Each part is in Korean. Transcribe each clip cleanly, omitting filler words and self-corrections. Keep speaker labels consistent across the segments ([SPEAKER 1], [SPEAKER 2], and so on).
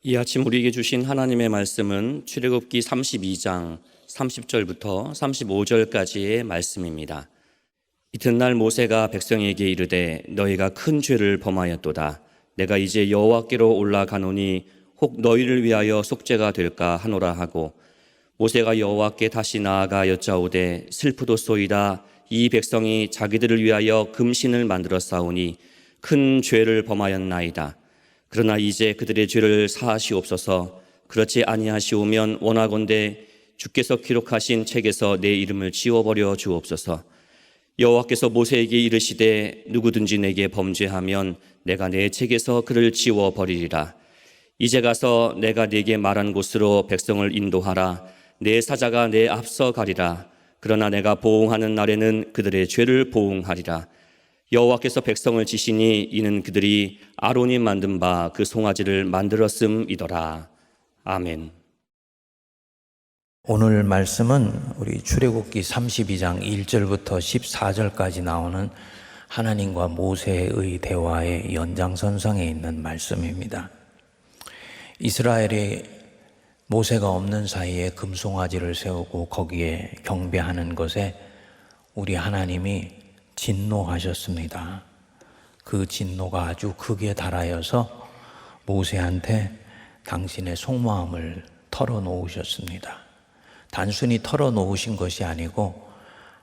[SPEAKER 1] 이 아침 우리에게 주신 하나님의 말씀은 출애굽기 32장 30절부터 35절까지의 말씀입니다. 이튿날 모세가 백성에게 이르되 너희가 큰 죄를 범하였도다. 내가 이제 여호와께로 올라가노니 혹 너희를 위하여 속죄가 될까 하노라 하고, 모세가 여호와께 다시 나아가 여짜오되 슬프도소이다. 이 백성이 자기들을 위하여 금신을 만들어 싸우니 큰 죄를 범하였나이다. 그러나 이제 그들의 죄를 사하시옵소서. 그렇지 아니하시오면 원하건대 주께서 기록하신 책에서 내 이름을 지워버려 주옵소서. 여호와께서 모세에게 이르시되 누구든지 내게 범죄하면 내가 내 책에서 그를 지워버리리라. 이제 가서 내가 네게 말한 곳으로 백성을 인도하라. 내 사자가 내 앞서 가리라. 그러나 내가 보응하는 날에는 그들의 죄를 보응하리라. 여호와께서 백성을 지시니 이는 그들이 아론이 만든 바 그 송아지를 만들었음이더라. 아멘.
[SPEAKER 2] 오늘 말씀은 우리 출애굽기 32장 1절부터 14절까지 나오는 하나님과 모세의 대화의 연장선상에 있는 말씀입니다. 이스라엘이 모세가 없는 사이에 금송아지를 세우고 거기에 경배하는 것에 우리 하나님이 진노하셨습니다. 그 진노가 아주 극에 달하여서 모세한테 당신의 속마음을 털어놓으셨습니다. 단순히 털어놓으신 것이 아니고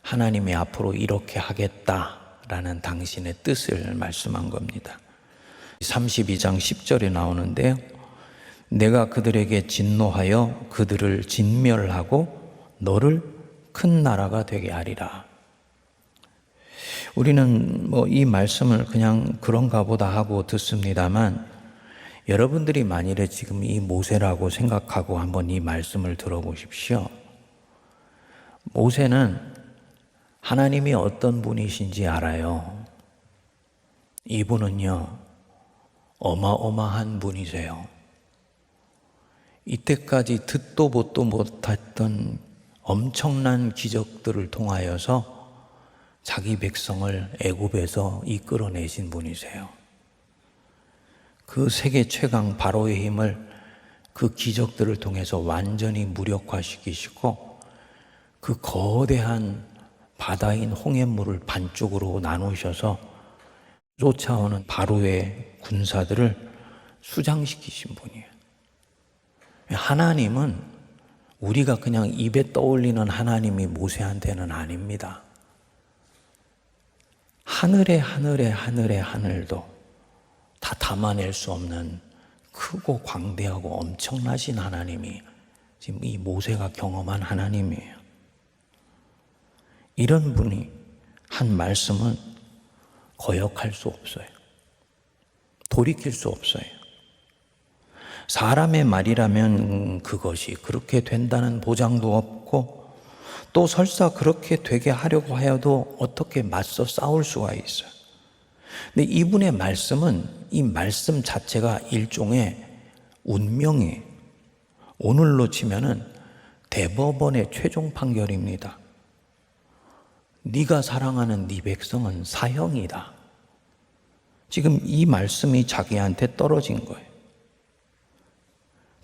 [SPEAKER 2] 하나님이 앞으로 이렇게 하겠다라는 당신의 뜻을 말씀한 겁니다. 32장 10절에 나오는데요. 내가 그들에게 진노하여 그들을 진멸하고 너를 큰 나라가 되게 하리라. 우리는 이 말씀을 그냥 그런가 보다 하고 듣습니다만, 여러분들이 만일에 지금 이 모세라고 생각하고 한번 이 말씀을 들어보십시오. 모세는 하나님이 어떤 분이신지 알아요. 이분은요, 어마어마한 분이세요. 이때까지 듣도 보도 못했던 엄청난 기적들을 통하여서 자기 백성을 애굽에서 이끌어내신 분이세요. 그 세계 최강 바로의 힘을 그 기적들을 통해서 완전히 무력화시키시고 그 거대한 바다인 홍해물을 반쪽으로 나누셔서 쫓아오는 바로의 군사들을 수장시키신 분이에요. 하나님은 우리가 그냥 입에 떠올리는 하나님이 모세한테는 아닙니다. 하늘의 하늘도 다 담아낼 수 없는 크고 광대하고 엄청나신 하나님이 지금 이 모세가 경험한 하나님이에요. 이런 분이 한 말씀은 거역할 수 없어요. 돌이킬 수 없어요. 사람의 말이라면 그것이 그렇게 된다는 보장도 없고, 또 설사 그렇게 되게 하려고 하여도 어떻게 맞서 싸울 수가 있어요. 근데 이분의 말씀은, 이 말씀 자체가 일종의 운명이에요. 오늘로 치면은 대법원의 최종 판결입니다. 네가 사랑하는 네 백성은 사형이다. 지금 이 말씀이 자기한테 떨어진 거예요.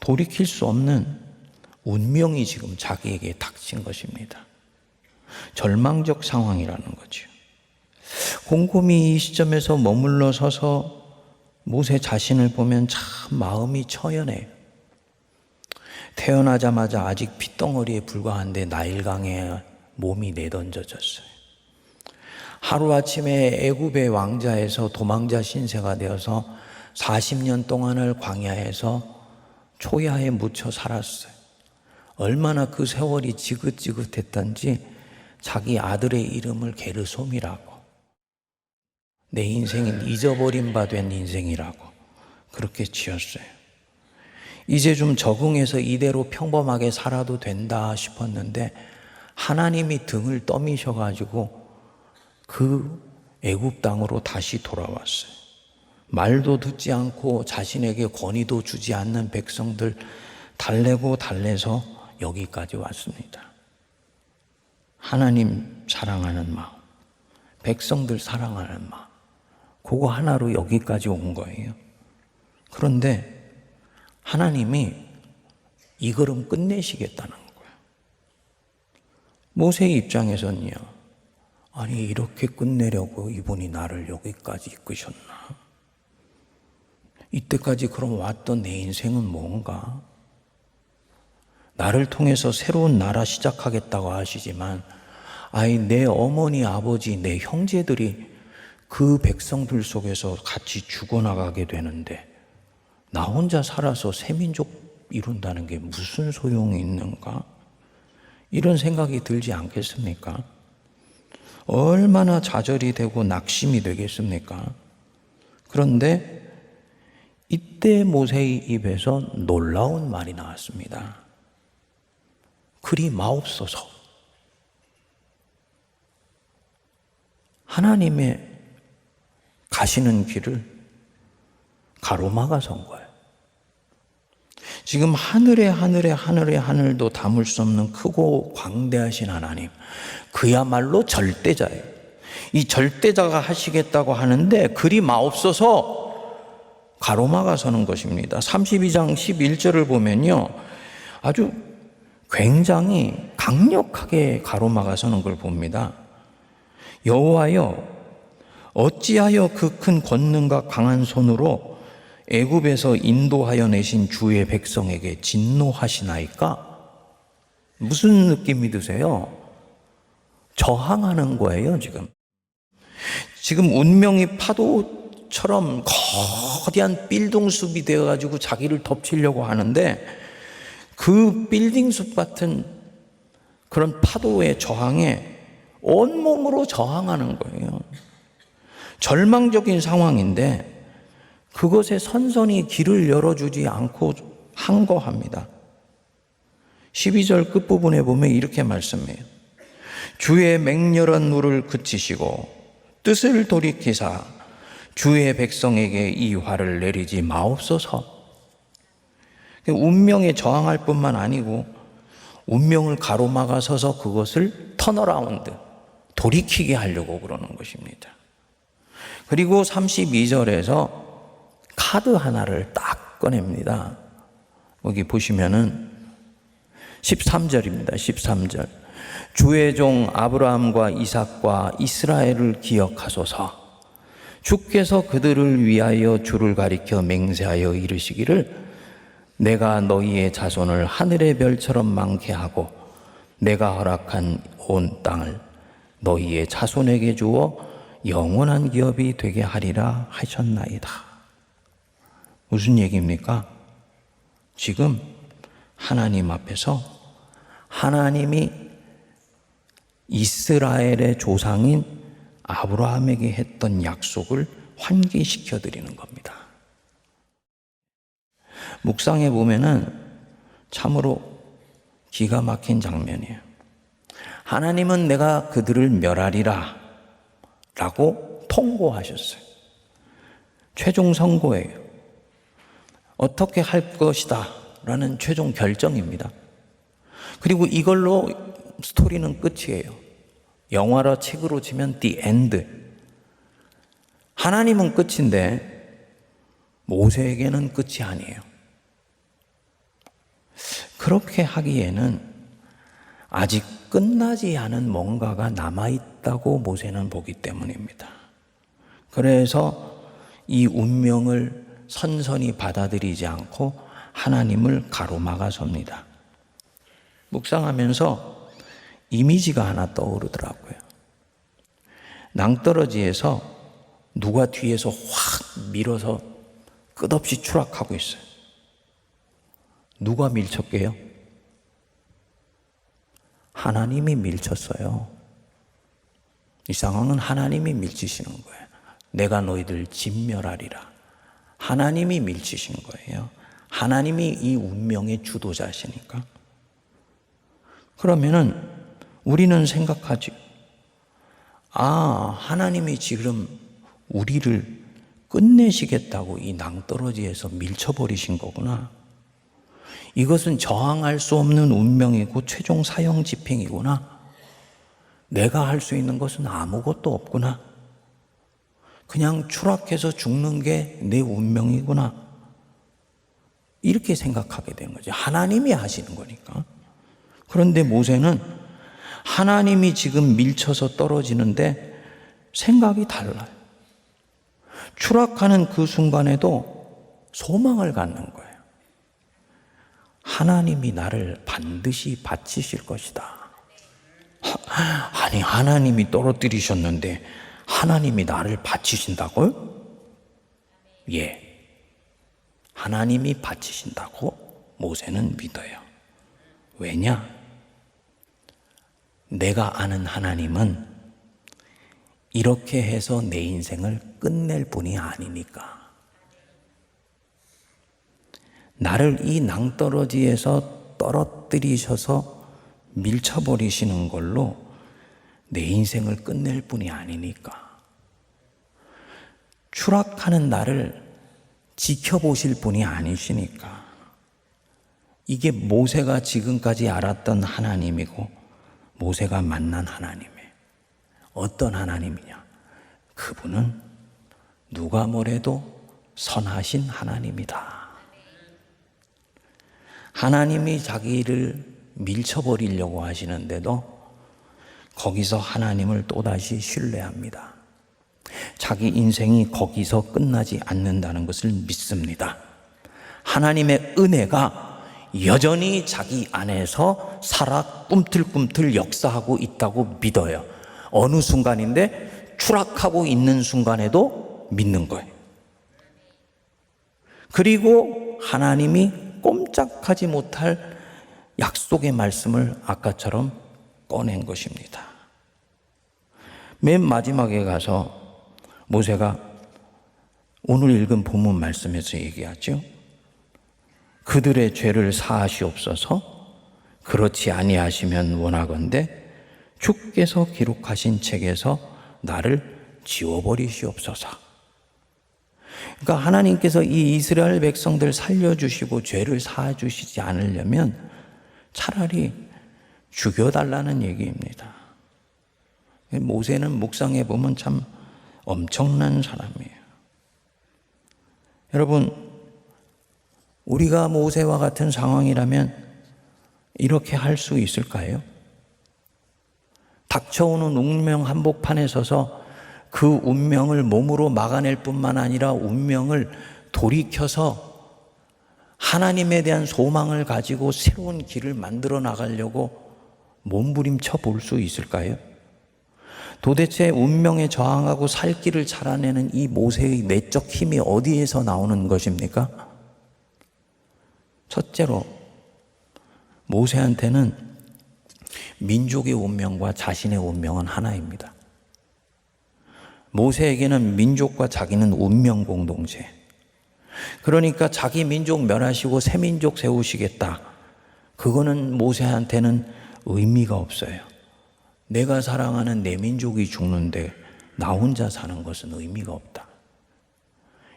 [SPEAKER 2] 돌이킬 수 없는 운명이 지금 자기에게 닥친 것입니다. 절망적 상황이라는 거죠. 곰곰이 이 시점에서 머물러 서서 모세 자신을 보면 참 마음이 처연해요. 태어나자마자 아직 핏덩어리에 불과한데 나일강에 몸이 내던져졌어요. 하루아침에 애굽의 왕자에서 도망자 신세가 되어서 40년 동안을 광야에서 초야에 묻혀 살았어요. 얼마나 그 세월이 지긋지긋했던지 자기 아들의 이름을 게르솜이라고, 내 인생은 잊어버린 바 된 인생이라고 그렇게 지었어요. 이제 좀 적응해서 이대로 평범하게 살아도 된다 싶었는데 하나님이 등을 떠미셔가지고 그 애굽 땅으로 다시 돌아왔어요. 말도 듣지 않고 자신에게 권위도 주지 않는 백성들 달래고 달래서 여기까지 왔습니다. 하나님 사랑하는 마음, 백성들 사랑하는 마음, 그거 하나로 여기까지 온 거예요. 그런데 하나님이 이 걸음 끝내시겠다는 거예요. 모세의 입장에서는요, 아니 이렇게 끝내려고 이분이 나를 여기까지 이끄셨나? 이때까지 그럼 왔던 내 인생은 뭔가? 나를 통해서 새로운 나라 시작하겠다고 하시지만 아이 내 어머니, 아버지, 내 형제들이 그 백성들 속에서 같이 죽어나가게 되는데 나 혼자 살아서 새민족 이룬다는 게 무슨 소용이 있는가? 이런 생각이 들지 않겠습니까? 얼마나 좌절이 되고 낙심이 되겠습니까? 그런데 이때 모세의 입에서 놀라운 말이 나왔습니다. 그리 마옵소서. 하나님의 가시는 길을 가로막아 선 거예요. 지금 하늘도 담을 수 없는 크고 광대하신 하나님, 그야말로 절대자예요. 이 절대자가 하시겠다고 하는데 그리 마옵소서 가로막아 서는 것입니다. 32장 11절을 보면요, 아주 굉장히 강력하게 가로막아 서는 걸 봅니다. 여호와여, 어찌하여 그 큰 권능과 강한 손으로 애굽에서 인도하여 내신 주의 백성에게 진노하시나이까? 무슨 느낌이 드세요? 저항하는 거예요, 지금. 지금 운명이 파도처럼 거대한 빌딩숲이 되어가지고 자기를 덮치려고 하는데 그 빌딩숲 같은 그런 파도의 저항에 온몸으로 저항하는 거예요. 절망적인 상황인데 그것에 선선히 길을 열어주지 않고 항거합니다. 12절 끝부분에 보면 이렇게 말씀해요. 주의 맹렬한 누를 그치시고 뜻을 돌이키사 주의 백성에게 이 화를 내리지 마옵소서. 운명에 저항할 뿐만 아니고 운명을 가로막아 서서 그것을 턴어라운드, 돌이키게 하려고 그러는 것입니다. 그리고 32절에서 카드 하나를 딱 꺼냅니다. 여기 보시면은 13절입니다. 13절. 주의 종 아브라함과 이삭과 이스라엘을 기억하소서. 주께서 그들을 위하여 주를 가리켜 맹세하여 이르시기를 내가 너희의 자손을 하늘의 별처럼 많게 하고 내가 허락한 온 땅을 너희의 자손에게 주어 영원한 기업이 되게 하리라 하셨나이다. 무슨 얘기입니까? 지금 하나님 앞에서 하나님이 이스라엘의 조상인 아브라함에게 했던 약속을 환기시켜 드리는 겁니다. 묵상해 보면은 참으로 기가 막힌 장면이에요. 하나님은 내가 그들을 멸하리라 라고 통보하셨어요. 최종 선고예요. 어떻게 할 것이다 라는 최종 결정입니다. 그리고 이걸로 스토리는 끝이에요. 영화로 책으로 치면 The End. 하나님은 끝인데 모세에게는 끝이 아니에요. 그렇게 하기에는 아직 끝나지 않은 뭔가가 남아있다고 모세는 보기 때문입니다. 그래서 이 운명을 선선히 받아들이지 않고 하나님을 가로막아 섭니다. 묵상하면서 이미지가 하나 떠오르더라고요. 낭떠러지에서 누가 뒤에서 확 밀어서 끝없이 추락하고 있어요. 누가 밀쳤게요? 하나님이 밀쳤어요. 이 상황은 하나님이 밀치시는 거예요. 내가 너희들 진멸하리라. 하나님이 밀치신 거예요. 하나님이 이 운명의 주도자시니까. 그러면은 우리는 생각하지. 하나님이 지금 우리를 끝내시겠다고 이 낭떠러지에서 밀쳐버리신 거구나. 이것은 저항할 수 없는 운명이고 최종 사형 집행이구나. 내가 할 수 있는 것은 아무것도 없구나. 그냥 추락해서 죽는 게 내 운명이구나. 이렇게 생각하게 되는 거죠. 하나님이 하시는 거니까. 그런데 모세는 하나님이 지금 밀쳐서 떨어지는데 생각이 달라요. 추락하는 그 순간에도 소망을 갖는 거예요. 하나님이 나를 반드시 바치실 것이다. 아니, 하나님이 떨어뜨리셨는데 하나님이 나를 바치신다고요? 예. 하나님이 바치신다고 모세는 믿어요. 왜냐? 내가 아는 하나님은 이렇게 해서 내 인생을 끝낼 분이 아니니까. 나를 이 낭떠러지에서 떨어뜨리셔서 밀쳐버리시는 걸로 내 인생을 끝낼 분이 아니니까. 추락하는 나를 지켜보실 분이 아니시니까. 이게 모세가 지금까지 알았던 하나님이고 모세가 만난 하나님이에요. 어떤 하나님이냐? 그분은 누가 뭐래도 선하신 하나님이다. 하나님이 자기를 밀쳐버리려고 하시는데도 거기서 하나님을 또다시 신뢰합니다. 자기 인생이 거기서 끝나지 않는다는 것을 믿습니다. 하나님의 은혜가 여전히 자기 안에서 살아 꿈틀꿈틀 역사하고 있다고 믿어요. 어느 순간인데 추락하고 있는 순간에도 믿는 거예요. 그리고 하나님이 꼼짝하지 못할 약속의 말씀을 아까처럼 꺼낸 것입니다. 맨 마지막에 가서 모세가 오늘 읽은 본문 말씀에서 얘기하죠. 그들의 죄를 사하시옵소서. 그렇지 아니하시면 원하건대 주께서 기록하신 책에서 나를 지워버리시옵소서. 그러니까 하나님께서 이 이스라엘 백성들 살려주시고 죄를 사해주시지 않으려면 차라리 죽여달라는 얘기입니다. 모세는 묵상해 보면 참 엄청난 사람이에요. 여러분, 우리가 모세와 같은 상황이라면 이렇게 할 수 있을까요? 닥쳐오는 운명 한복판에 서서 그 운명을 몸으로 막아낼 뿐만 아니라 운명을 돌이켜서 하나님에 대한 소망을 가지고 새로운 길을 만들어 나가려고 몸부림쳐 볼 수 있을까요? 도대체 운명에 저항하고 살 길을 자라내는 이 모세의 내적 힘이 어디에서 나오는 것입니까? 첫째로 모세한테는 민족의 운명과 자신의 운명은 하나입니다. 모세에게는 민족과 자기는 운명 공동체. 그러니까 자기 민족 멸하시고 새 민족 세우시겠다. 그거는 모세한테는 의미가 없어요. 내가 사랑하는 내 민족이 죽는데 나 혼자 사는 것은 의미가 없다.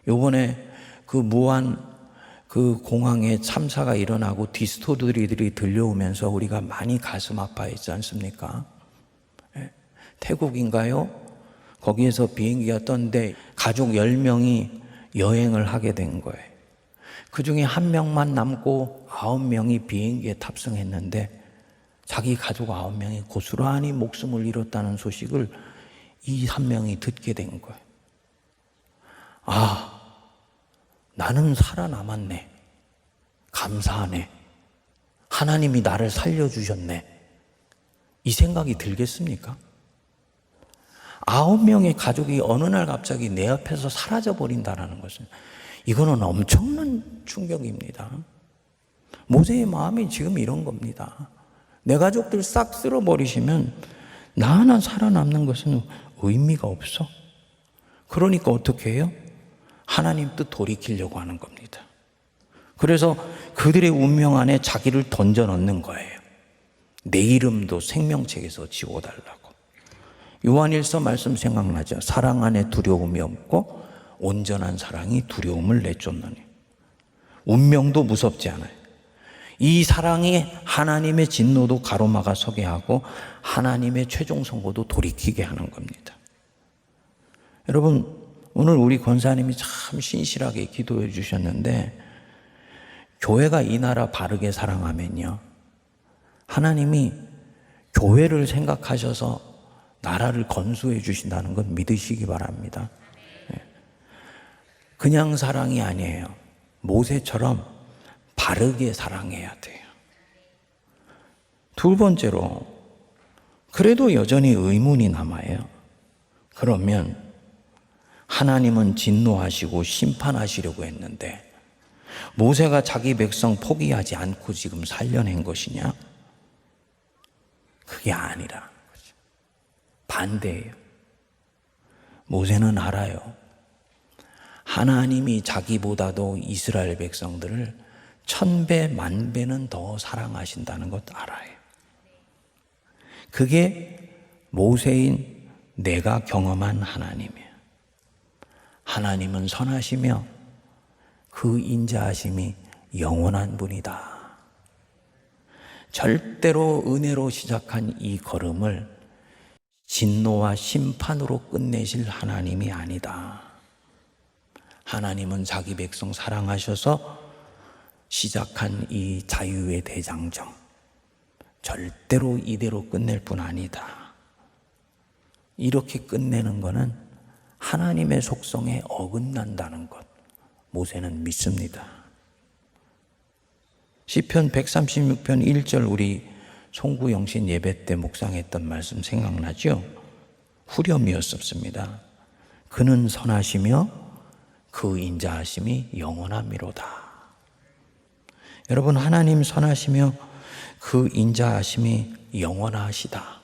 [SPEAKER 2] 요번에 그 무한 그 공항에 참사가 일어나고 디스토리들이 들려오면서 우리가 많이 가슴 아파했지 않습니까? 태국인가요? 거기에서 비행기가 떴는데 가족 10명이 여행을 하게 된 거예요. 그 중에 한 명만 남고 9명이 비행기에 탑승했는데 자기 가족 9명이 고스란히 목숨을 잃었다는 소식을 이 한 명이 듣게 된 거예요. 아, 나는 살아남았네. 감사하네. 하나님이 나를 살려주셨네. 이 생각이 들겠습니까? 9명의 가족이 어느 날 갑자기 내 앞에서 사라져 버린다는 것은 이거는 엄청난 충격입니다. 모세의 마음이 지금 이런 겁니다. 내 가족들 싹 쓸어버리시면 나 하나 살아남는 것은 의미가 없어. 그러니까 어떻게 해요? 하나님 뜻 돌이키려고 하는 겁니다. 그래서 그들의 운명 안에 자기를 던져 넣는 거예요. 내 이름도 생명책에서 지워달라고. 요한일서 말씀 생각나죠? 사랑 안에 두려움이 없고 온전한 사랑이 두려움을 내쫓느니. 운명도 무섭지 않아요. 이 사랑이 하나님의 진노도 가로막아 서게 하고 하나님의 최종 선고도 돌이키게 하는 겁니다. 여러분, 오늘 우리 권사님이 참 신실하게 기도해 주셨는데 교회가 이 나라 바르게 사랑하면요, 하나님이 교회를 생각하셔서 나라를 건수해 주신다는 건 믿으시기 바랍니다. 그냥 사랑이 아니에요. 모세처럼 바르게 사랑해야 돼요. 두 번째로, 그래도 여전히 의문이 남아요. 그러면 하나님은 진노하시고 심판하시려고 했는데 모세가 자기 백성 포기하지 않고 지금 살려낸 것이냐? 그게 아니라 반대예요. 모세는 알아요. 하나님이 자기보다도 이스라엘 백성들을 1000배, 1000배는 더 사랑하신다는 것 알아요. 그게 모세인 내가 경험한 하나님이에요. 하나님은 선하시며 그 인자하심이 영원한 분이다. 절대로 은혜로 시작한 이 걸음을 진노와 심판으로 끝내실 하나님이 아니다. 하나님은 자기 백성 사랑하셔서 시작한 이 자유의 대장정, 절대로 이대로 끝낼 뿐 아니다. 이렇게 끝내는 것은 하나님의 속성에 어긋난다는 것, 모세는 믿습니다. 시편 136편 1절 우리 송구영신 예배 때 묵상했던 말씀 생각나죠? 후렴이었습니다. 그는 선하시며 그 인자하심이 영원함이로다. 여러분, 하나님 선하시며 그 인자하심이 영원하시다.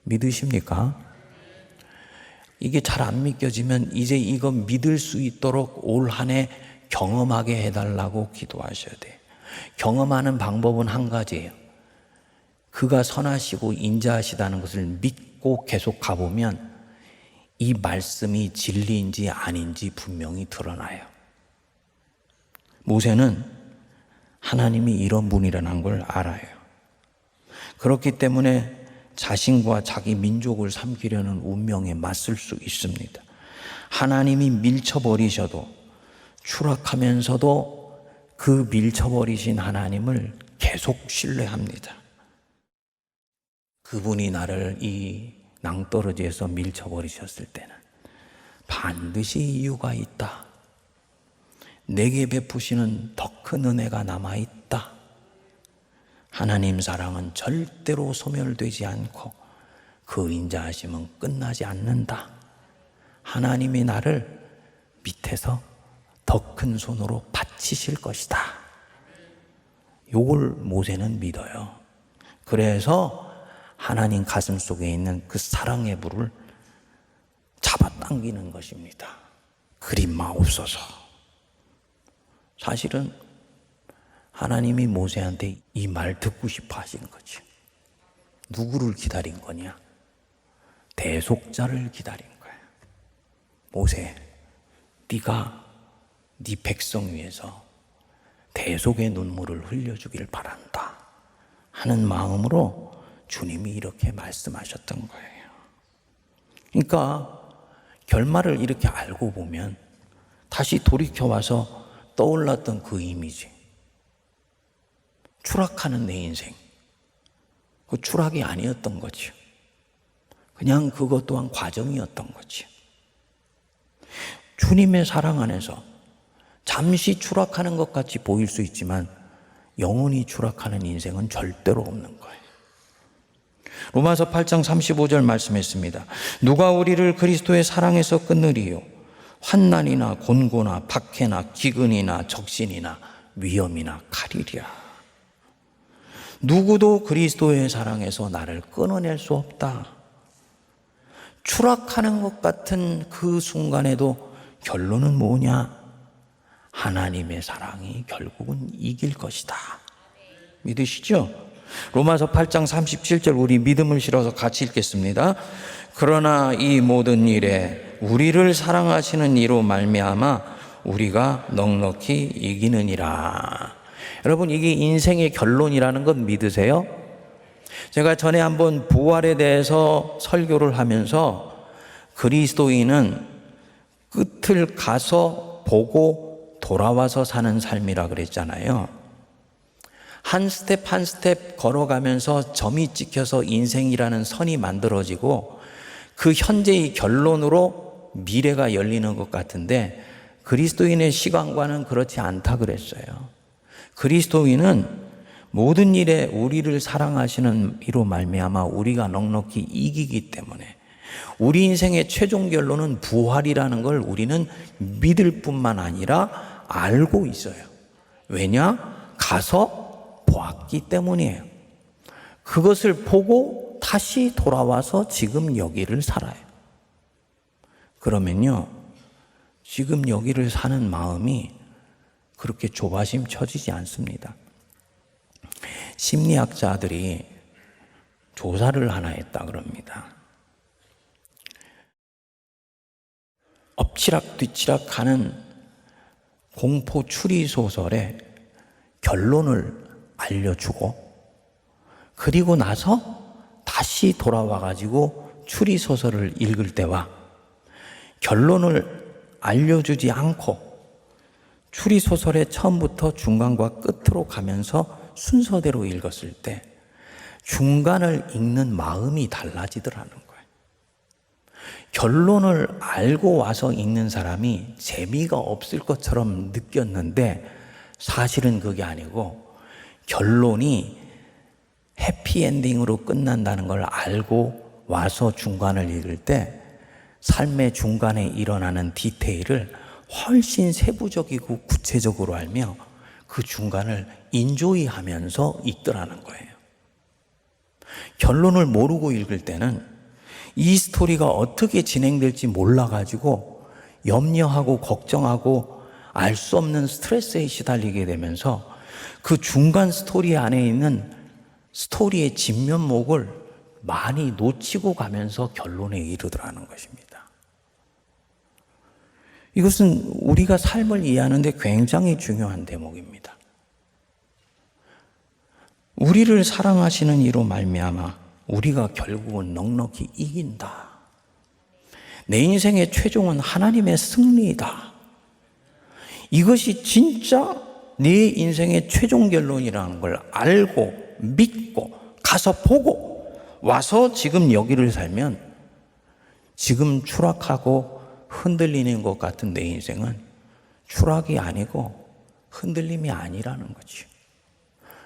[SPEAKER 2] 믿으십니까? 이게 잘 안 믿겨지면 이제 이거 믿을 수 있도록 올 한 해 경험하게 해달라고 기도하셔야 돼요. 경험하는 방법은 한 가지예요. 그가 선하시고 인자하시다는 것을 믿고 계속 가보면 이 말씀이 진리인지 아닌지 분명히 드러나요. 모세는 하나님이 이런 분이라는 걸 알아요. 그렇기 때문에 자신과 자기 민족을 삼키려는 운명에 맞설 수 있습니다. 하나님이 밀쳐버리셔도 추락하면서도 그 밀쳐버리신 하나님을 계속 신뢰합니다. 그분이 나를 이 낭떠러지에서 밀쳐버리셨을 때는 반드시 이유가 있다. 내게 베푸시는 더 큰 은혜가 남아있다. 하나님 사랑은 절대로 소멸되지 않고 그 인자하심은 끝나지 않는다. 하나님이 나를 밑에서 더 큰 손으로 받치실 것이다. 요걸 모세는 믿어요. 그래서 하나님 가슴 속에 있는 그 사랑의 불을 잡아당기는 것입니다. 그리 마옵소서. 사실은 하나님이 모세한테 이 말 듣고 싶어 하신 거지. 누구를 기다린 거냐? 대속자를 기다린 거야. 모세, 네가 네 백성 위해서 대속의 눈물을 흘려주길 바란다 하는 마음으로 주님이 이렇게 말씀하셨던 거예요. 그러니까 결말을 이렇게 알고 보면 다시 돌이켜와서 떠올랐던 그 이미지, 추락하는 내 인생, 그 추락이 아니었던 거죠. 그냥 그것 또한 과정이었던 거죠. 주님의 사랑 안에서 잠시 추락하는 것 같이 보일 수 있지만 영원히 추락하는 인생은 절대로 없는 거예요. 로마서 8장 35절 말씀했습니다. 누가 우리를 그리스도의 사랑에서 끊으리요? 환난이나 곤고나 박해나 기근이나 적신이나 위험이나 칼이랴. 누구도 그리스도의 사랑에서 나를 끊어낼 수 없다. 추락하는 것 같은 그 순간에도 결론은 뭐냐? 하나님의 사랑이 결국은 이길 것이다. 믿으시죠? 로마서 8장 37절 우리 믿음을 실어서 같이 읽겠습니다. 그러나 이 모든 일에 우리를 사랑하시는 이로 말미암아 우리가 넉넉히 이기느니라. 여러분, 이게 인생의 결론이라는 건 믿으세요? 제가 전에 한번 부활에 대해서 설교를 하면서 그리스도인은 끝을 가서 보고 돌아와서 사는 삶이라 그랬잖아요. 한 스텝 한 스텝 걸어가면서 점이 찍혀서 인생이라는 선이 만들어지고 그 현재의 결론으로 미래가 열리는 것 같은데 그리스도인의 시간과는 그렇지 않다 그랬어요. 그리스도인은 모든 일에 우리를 사랑하시는 이로 말미암아 우리가 넉넉히 이기기 때문에 우리 인생의 최종 결론은 부활이라는 걸 우리는 믿을 뿐만 아니라 알고 있어요. 왜냐? 가서 보았기 때문이에요. 그것을 보고 다시 돌아와서 지금 여기를 살아요. 그러면요, 지금 여기를 사는 마음이 그렇게 조바심 쳐지지 않습니다. 심리학자들이 조사를 하나 했다 그럽니다. 엎치락 뒤치락 하는 공포 추리 소설의 결론을 알려주고 그리고 나서 다시 돌아와가지고 추리 소설을 읽을 때와 결론을 알려주지 않고 추리 소설의 처음부터 중간과 끝으로 가면서 순서대로 읽었을 때 중간을 읽는 마음이 달라지더라는 거예요. 결론을 알고 와서 읽는 사람이 재미가 없을 것처럼 느꼈는데 사실은 그게 아니고 결론이 해피엔딩으로 끝난다는 걸 알고 와서 중간을 읽을 때 삶의 중간에 일어나는 디테일을 훨씬 세부적이고 구체적으로 알며 그 중간을 인조이하면서 읽더라는 거예요. 결론을 모르고 읽을 때는 이 스토리가 어떻게 진행될지 몰라가지고 염려하고 걱정하고 알 수 없는 스트레스에 시달리게 되면서 그 중간 스토리 안에 있는 스토리의 진면목을 많이 놓치고 가면서 결론에 이르더라는 것입니다. 이것은 우리가 삶을 이해하는 데 굉장히 중요한 대목입니다. 우리를 사랑하시는 이로 말미암아 우리가 결국은 넉넉히 이긴다. 내 인생의 최종은 하나님의 승리이다. 이것이 진짜 내 인생의 최종 결론이라는 걸 알고 믿고 가서 보고 와서 지금 여기를 살면 지금 추락하고 흔들리는 것 같은 내 인생은 추락이 아니고 흔들림이 아니라는 거죠.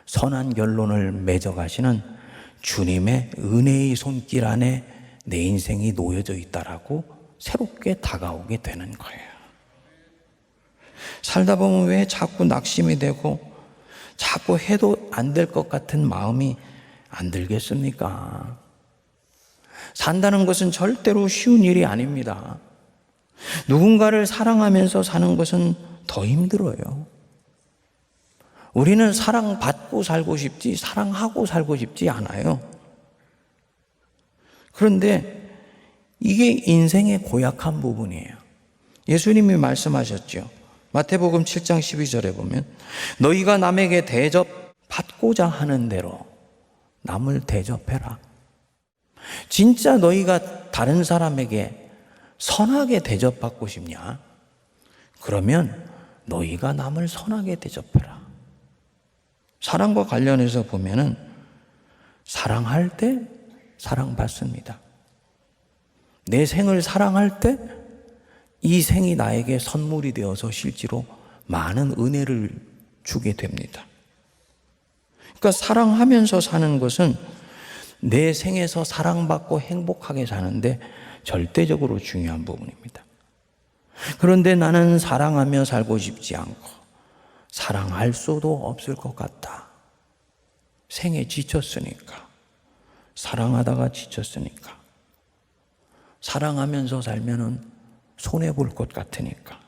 [SPEAKER 2] 선한 결론을 맺어가시는 주님의 은혜의 손길 안에 내 인생이 놓여져 있다라고 새롭게 다가오게 되는 거예요. 살다 보면 왜 자꾸 낙심이 되고 자꾸 해도 안 될 것 같은 마음이 안 들겠습니까? 산다는 것은 절대로 쉬운 일이 아닙니다. 누군가를 사랑하면서 사는 것은 더 힘들어요. 우리는 사랑받고 살고 싶지 사랑하고 살고 싶지 않아요. 그런데 이게 인생의 고약한 부분이에요. 예수님이 말씀하셨죠. 마태복음 7장 12절에 보면 너희가 남에게 대접받고자 하는 대로 남을 대접해라. 진짜 너희가 다른 사람에게 선하게 대접받고 싶냐? 그러면 너희가 남을 선하게 대접해라. 사랑과 관련해서 보면은 사랑할 때 사랑받습니다. 내 생을 사랑할 때 이 생이 나에게 선물이 되어서 실제로 많은 은혜를 주게 됩니다. 그러니까 사랑하면서 사는 것은 내 생에서 사랑받고 행복하게 사는데 절대적으로 중요한 부분입니다. 그런데 나는 사랑하며 살고 싶지 않고 사랑할 수도 없을 것 같다. 생에 지쳤으니까, 사랑하다가 지쳤으니까, 사랑하면서 살면은 손해볼 것 같으니까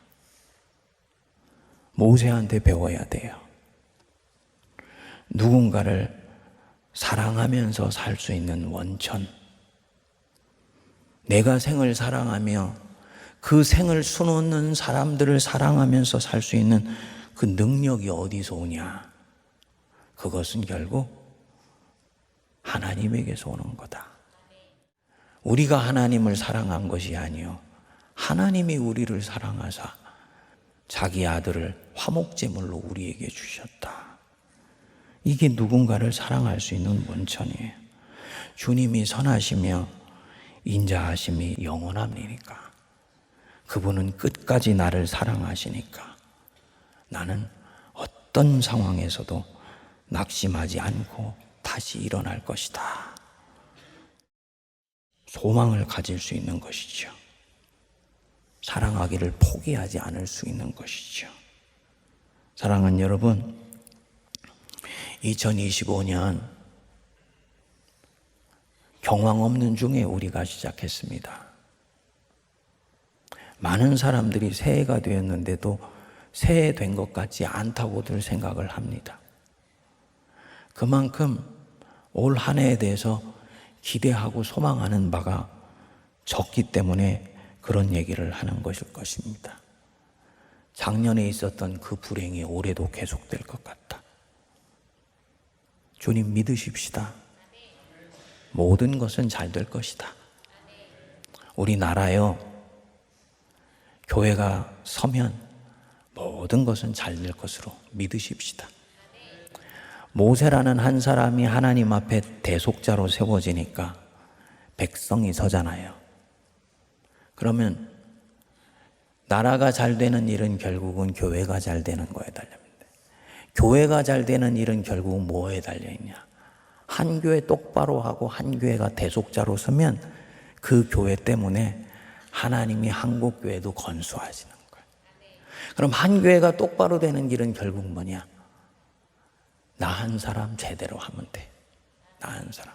[SPEAKER 2] 모세한테 배워야 돼요. 누군가를 사랑하면서 살 수 있는 원천, 내가 생을 사랑하며 그 생을 수놓는 사람들을 사랑하면서 살 수 있는 그 능력이 어디서 오냐? 그것은 결국 하나님에게서 오는 거다. 우리가 하나님을 사랑한 것이 아니요 하나님이 우리를 사랑하사 자기 아들을 화목제물로 우리에게 주셨다. 이게 누군가를 사랑할 수 있는 원천이에요. 주님이 선하시며 인자하심이 영원함이니까. 그분은 끝까지 나를 사랑하시니까 나는 어떤 상황에서도 낙심하지 않고 다시 일어날 것이다. 소망을 가질 수 있는 것이죠. 사랑하기를 포기하지 않을 수 있는 것이죠. 사랑하는 여러분, 2025년 경황 없는 중에 우리가 시작했습니다. 많은 사람들이 새해가 되었는데도 새해 된 것 같지 않다고들 생각을 합니다. 그만큼 올 한 해에 대해서 기대하고 소망하는 바가 적기 때문에 그런 얘기를 하는 것일 것입니다. 작년에 있었던 그 불행이 올해도 계속될 것 같다. 주님 믿으십시다. 모든 것은 잘 될 것이다. 우리나라요, 교회가 서면 모든 것은 잘 될 것으로 믿으십시다. 모세라는 한 사람이 하나님 앞에 대속자로 세워지니까 백성이 서잖아요. 그러면 나라가 잘 되는 일은 결국은 교회가 잘 되는 거에 달려있는데, 교회가 잘 되는 일은 결국은 뭐에 달려있냐? 한 교회 똑바로 하고 한 교회가 대속자로 서면 그 교회 때문에 하나님이 한국 교회도 건수하시는 거예요. 그럼 한 교회가 똑바로 되는 길은 결국 뭐냐? 나 한 사람 제대로 하면 돼. 나 한 사람.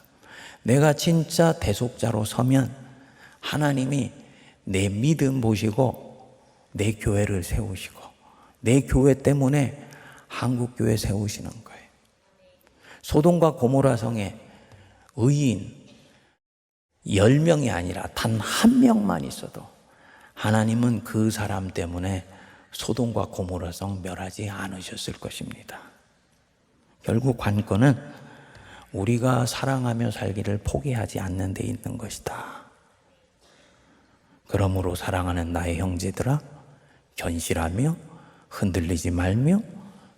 [SPEAKER 2] 내가 진짜 대속자로 서면 하나님이 내 믿음 보시고 내 교회를 세우시고 내 교회 때문에 한국 교회 세우시는 거예요. 소돔과 고모라 성에 의인 10명이 아니라 단 한 명만 있어도 하나님은 그 사람 때문에 소돔과 고모라 성 멸하지 않으셨을 것입니다. 결국 관건은 우리가 사랑하며 살기를 포기하지 않는 데 있는 것이다. 그러므로 사랑하는 나의 형제들아, 견실하며 흔들리지 말며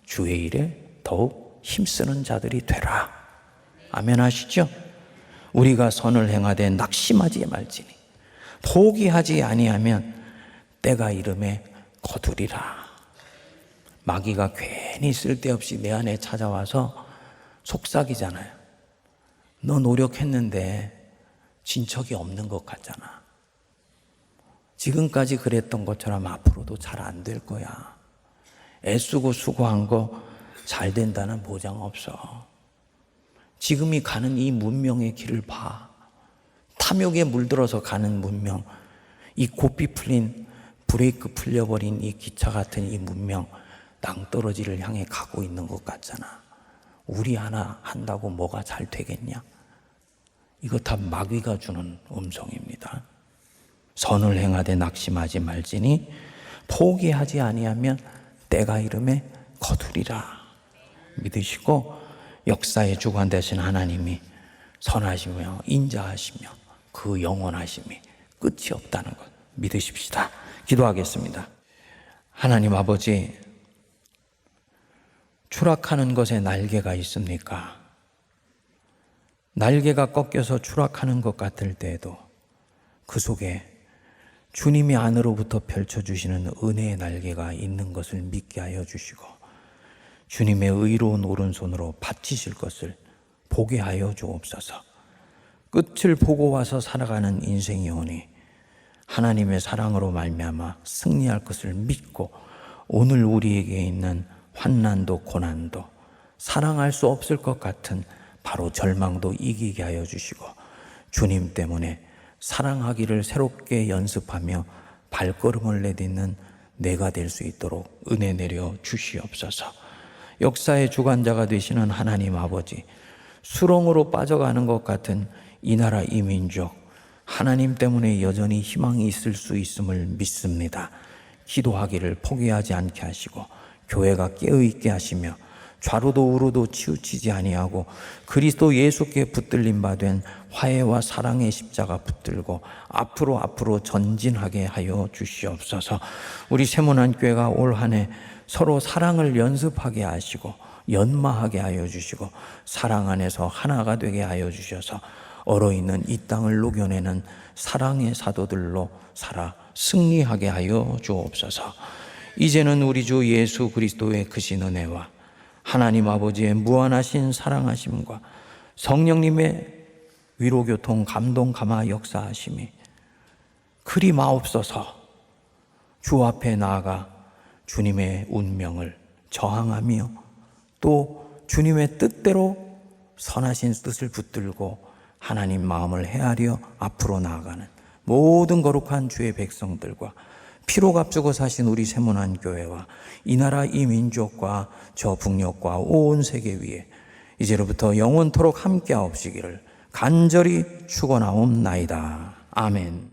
[SPEAKER 2] 주의 일에 더욱 힘쓰는 자들이 되라. 아멘 하시죠? 우리가 선을 행하되 낙심하지 말지니 포기하지 아니하면 때가 이름에 거두리라. 마귀가 괜히 쓸데없이 내 안에 찾아와서 속삭이잖아요. 너 노력했는데 진척이 없는 것 같잖아. 지금까지 그랬던 것처럼 앞으로도 잘 안 될 거야. 애쓰고 수고한 거 잘 된다는 보장 없어. 지금이 가는 이 문명의 길을 봐. 탐욕에 물들어서 가는 문명, 이 고삐 풀린 브레이크 풀려버린 이 기차 같은 이 문명, 낭떠러지를 향해 가고 있는 것 같잖아. 우리 하나 한다고 뭐가 잘 되겠냐? 이거 다 마귀가 주는 음성입니다. 선을 행하되 낙심하지 말지니 포기하지 아니하면 때가 이름에 거두리라. 믿으시고 역사의 주관 되신 하나님이 선하시며 인자하시며 그 영원하심이 끝이 없다는 것 믿으십시다. 기도하겠습니다. 하나님 아버지, 추락하는 것에 날개가 있습니까? 날개가 꺾여서 추락하는 것 같을 때에도 그 속에 주님이 안으로부터 펼쳐주시는 은혜의 날개가 있는 것을 믿게 하여 주시고 주님의 의로운 오른손으로 받치실 것을 보게 하여 주옵소서. 끝을 보고 와서 살아가는 인생이 오니 하나님의 사랑으로 말미암아 승리할 것을 믿고 오늘 우리에게 있는 환난도 고난도 사랑할 수 없을 것 같은 바로 절망도 이기게 하여 주시고 주님 때문에 사랑하기를 새롭게 연습하며 발걸음을 내딛는 내가 될 수 있도록 은혜 내려 주시옵소서. 역사의 주관자가 되시는 하나님 아버지, 수렁으로 빠져가는 것 같은 이 나라 이 민족, 하나님 때문에 여전히 희망이 있을 수 있음을 믿습니다. 기도하기를 포기하지 않게 하시고 교회가 깨어있게 하시며 좌로도 우로도 치우치지 아니하고 그리스도 예수께 붙들림 바 된 화해와 사랑의 십자가 붙들고 앞으로 전진하게 하여 주시옵소서. 우리 세문안교회가 올 한 해 서로 사랑을 연습하게 하시고 연마하게 하여 주시고 사랑 안에서 하나가 되게 하여 주셔서 얼어있는 이 땅을 녹여내는 사랑의 사도들로 살아 승리하게 하여 주옵소서. 이제는 우리 주 예수 그리스도의 크신 은혜와 하나님 아버지의 무한하신 사랑하심과 성령님의 위로교통 감동 감화 역사하심이 그리 마옵소서. 주 앞에 나아가 주님의 운명을 저항하며 또 주님의 뜻대로 선하신 뜻을 붙들고 하나님 마음을 헤아려 앞으로 나아가는 모든 거룩한 주의 백성들과 피로 값주고 사신 우리 세문안교회와 이 나라 이 민족과 저 북녘과 온 세계 위에 이제로부터 영원토록 함께하옵시기를 간절히 축원하옵나이다. 아멘.